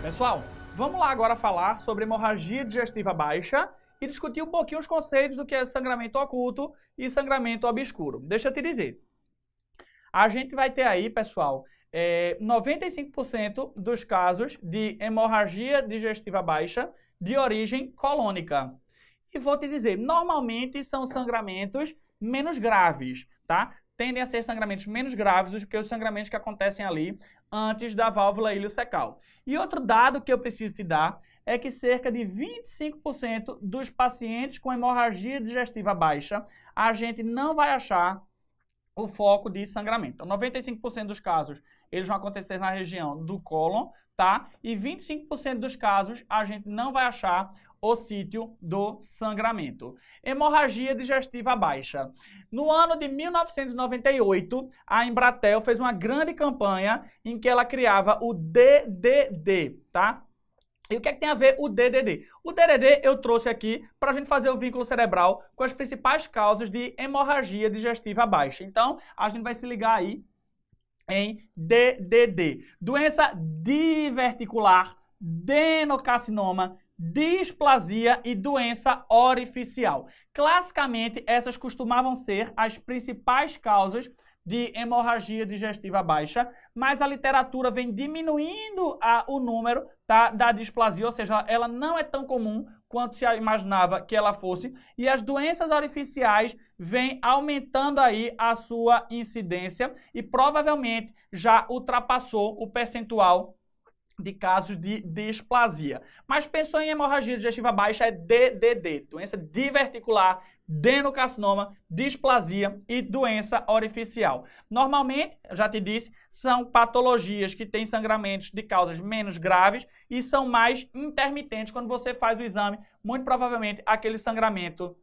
Pessoal, vamos lá agora falar sobre hemorragia digestiva baixa e discutir um pouquinho os conceitos do que é sangramento oculto e sangramento obscuro. Deixa eu te dizer, a gente vai ter aí, pessoal, 95% dos casos de hemorragia digestiva baixa de origem colônica. E vou te dizer, normalmente são sangramentos menos graves, tá? Tendem a ser sangramentos menos graves do que os sangramentos que acontecem ali antes da válvula iliocecal. E outro dado que eu preciso te dar é que cerca de 25% dos pacientes com hemorragia digestiva baixa, a gente não vai achar o foco de sangramento. Então, 95% dos casos, eles vão acontecer na região do cólon, tá? E 25% dos casos, a gente não vai achar o sítio do sangramento. Hemorragia digestiva baixa. No ano de 1998, a Embratel fez uma grande campanha em que ela criava o DDD, tá? E o que é que tem a ver o DDD? O DDD eu trouxe aqui para a gente fazer o vínculo cerebral com as principais causas de hemorragia digestiva baixa. Então, a gente vai se ligar aí em DDD. Doença diverticular, adenocarcinoma, displasia e doença orificial. Classicamente, essas costumavam ser as principais causas de hemorragia digestiva baixa, mas a literatura vem diminuindo o número, tá, da displasia, ou seja, ela não é tão comum quanto se imaginava que ela fosse, e as doenças orificiais vêm aumentando aí a sua incidência e provavelmente já ultrapassou o percentual de casos de displasia. Mas pensou em hemorragia digestiva baixa, é DDD, doença diverticular, adenocarcinoma, displasia e doença orificial. Normalmente, eu já te disse, são patologias que têm sangramentos de causas menos graves e são mais intermitentes. Quando você faz o exame, muito provavelmente aquele sangramento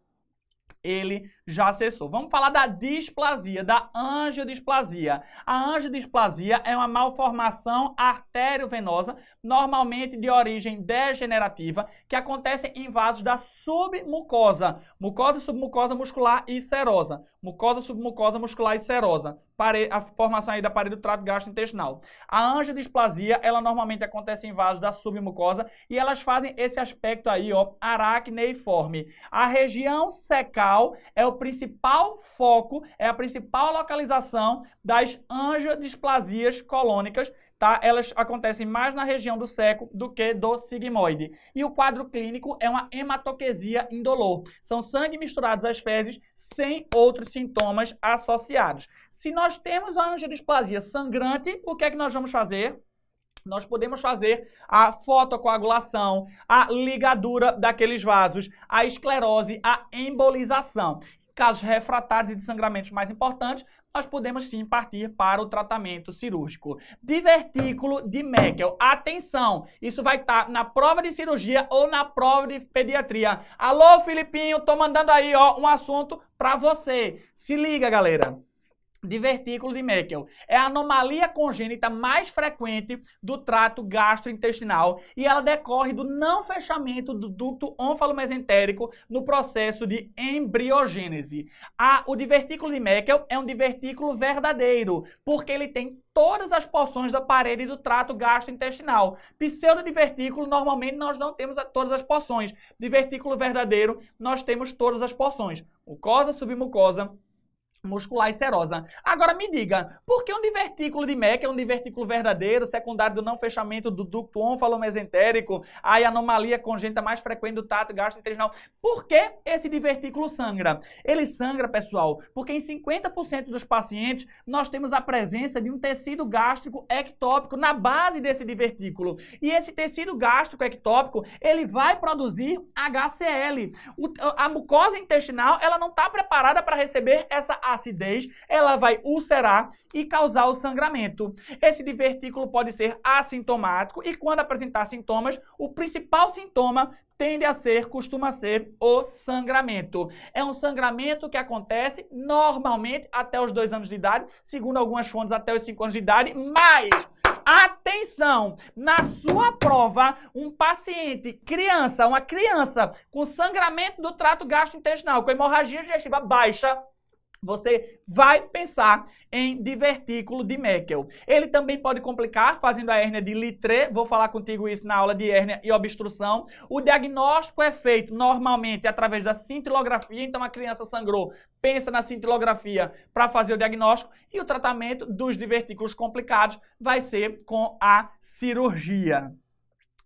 ele já cessou. Vamos falar da displasia, da angiodisplasia. A angiodisplasia é uma malformação arteriovenosa, normalmente de origem degenerativa, que acontece em vasos da submucosa, mucosa e submucosa muscular e serosa. Mucosa, submucosa muscular e serosa. A formação aí da parede do trato gastrointestinal. A angiodisplasia, ela normalmente acontece em vasos da submucosa e elas fazem esse aspecto aí, ó, aracneiforme. A região cecal é o principal foco, é a principal localização das angiodisplasias colônicas, tá? Elas acontecem mais na região do ceco do que do sigmoide. E o quadro clínico é uma hematoquesia indolor. São sangue misturados às fezes sem outros sintomas associados. Se nós temos a angiodisplasia sangrante, o que é que nós vamos fazer? Nós podemos fazer a fotocoagulação, a ligadura daqueles vasos, a esclerose, a embolização. Em casos refratários e de sangramentos mais importantes, nós podemos sim partir para o tratamento cirúrgico. Divertículo de Meckel. Atenção, isso vai estar na prova de cirurgia ou na prova de pediatria. Alô, Filipinho, tô mandando aí, ó, um assunto para você. Se liga, galera. Divertículo de Meckel é a anomalia congênita mais frequente do trato gastrointestinal e ela decorre do não fechamento do ducto onfalomesentérico no processo de embriogênese. O divertículo de Meckel é um divertículo verdadeiro, porque ele tem todas as porções da parede do trato gastrointestinal. Pseudodivertículo, normalmente nós não temos todas as porções. Divertículo verdadeiro, nós temos todas as porções. Mucosa, submucosa, muscular e serosa. Agora me diga, por que um divertículo de Meckel é um divertículo verdadeiro, secundário do não fechamento do ducto onfalomesentérico, a anomalia congênita mais frequente do trato gastrointestinal? Por que esse divertículo sangra? Ele sangra, pessoal, porque em 50% dos pacientes nós temos a presença de um tecido gástrico ectópico na base desse divertículo. E esse tecido gástrico ectópico, ele vai produzir HCl. A mucosa intestinal, ela não está preparada para receber essa acidez, ela vai ulcerar e causar o sangramento. Esse divertículo pode ser assintomático e quando apresentar sintomas, o principal sintoma costuma ser o sangramento. É um sangramento que acontece normalmente até os 2 anos de idade, segundo algumas fontes até os 5 anos de idade, mas atenção, na sua prova, um paciente, uma criança com sangramento do trato gastrointestinal, com hemorragia digestiva baixa, você vai pensar em divertículo de Meckel. Ele também pode complicar fazendo a hérnia de Littré, vou falar contigo isso na aula de hérnia e obstrução. O diagnóstico é feito normalmente através da cintilografia, então a criança sangrou, pensa na cintilografia para fazer o diagnóstico, e o tratamento dos divertículos complicados vai ser com a cirurgia.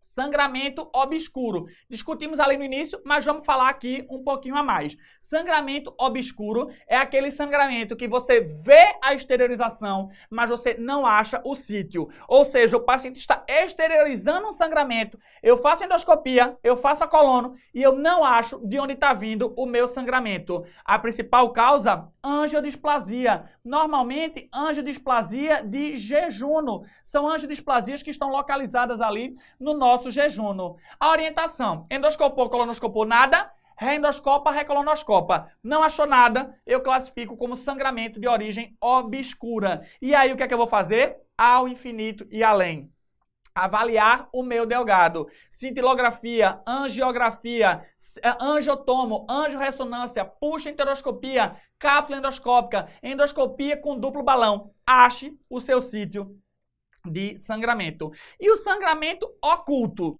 Sangramento obscuro. Discutimos ali no início, mas vamos falar aqui um pouquinho a mais. Sangramento obscuro é aquele sangramento que você vê a exteriorização, mas você não acha o sítio. Ou seja, o paciente está exteriorizando um sangramento, eu faço endoscopia, eu faço a colono e eu não acho de onde está vindo o meu sangramento. A principal causa, angiodisplasia. Normalmente, angiodisplasia de jejuno. São angiodisplasias que estão localizadas ali no nosso jejuno. A orientação, endoscopou, colonoscopou, nada, reendoscopa, recolonoscopa. Não achou nada, eu classifico como sangramento de origem obscura. E aí o que é que eu vou fazer? Ao infinito e além. Avaliar o meu delgado. Cintilografia, angiografia, angiotomo, angiorressonância, puxa enteroscopia, cápsula endoscópica, endoscopia com duplo balão. Ache o seu sítio de sangramento. E o sangramento oculto?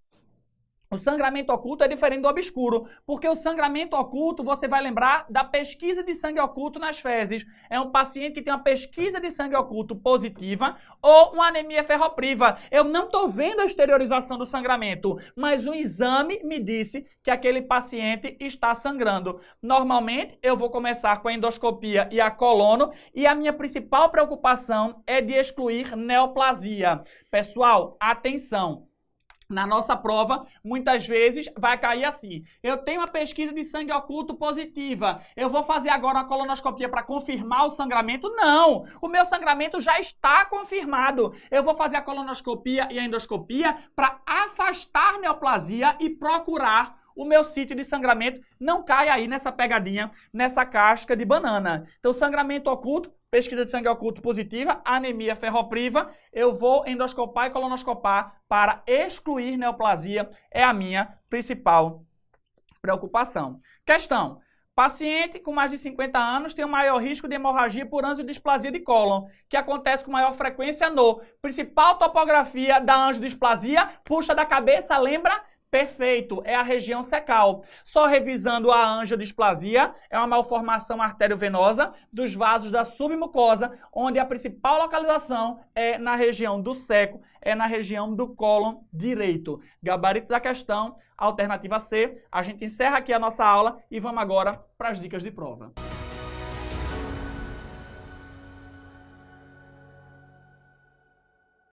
O sangramento oculto é diferente do obscuro, porque o sangramento oculto, você vai lembrar da pesquisa de sangue oculto nas fezes. É um paciente que tem uma pesquisa de sangue oculto positiva ou uma anemia ferropriva. Eu não estou vendo a exteriorização do sangramento, mas o exame me disse que aquele paciente está sangrando. Normalmente, eu vou começar com a endoscopia e a colono, e a minha principal preocupação é de excluir neoplasia. Pessoal, atenção! Na nossa prova, muitas vezes vai cair assim. Eu tenho uma pesquisa de sangue oculto positiva. Eu vou fazer agora uma colonoscopia para confirmar o sangramento? Não! O meu sangramento já está confirmado. Eu vou fazer a colonoscopia e a endoscopia para afastar neoplasia e procurar o meu sítio de sangramento. Não cai aí nessa pegadinha, nessa casca de banana. Então, sangramento oculto, pesquisa de sangue oculto positiva, anemia ferropriva, eu vou endoscopar e colonoscopar para excluir neoplasia, é a minha principal preocupação. Questão: paciente com mais de 50 anos tem o maior risco de hemorragia por angiodisplasia de cólon, que acontece com maior frequência no principal topografia da angiodisplasia, puxa da cabeça, lembra? Perfeito, é a região cecal. Só revisando a angiodisplasia, é uma malformação arteriovenosa dos vasos da submucosa, onde a principal localização é na região do seco, é na região do cólon direito. Gabarito da questão, alternativa C. A gente encerra aqui a nossa aula e vamos agora para as dicas de prova.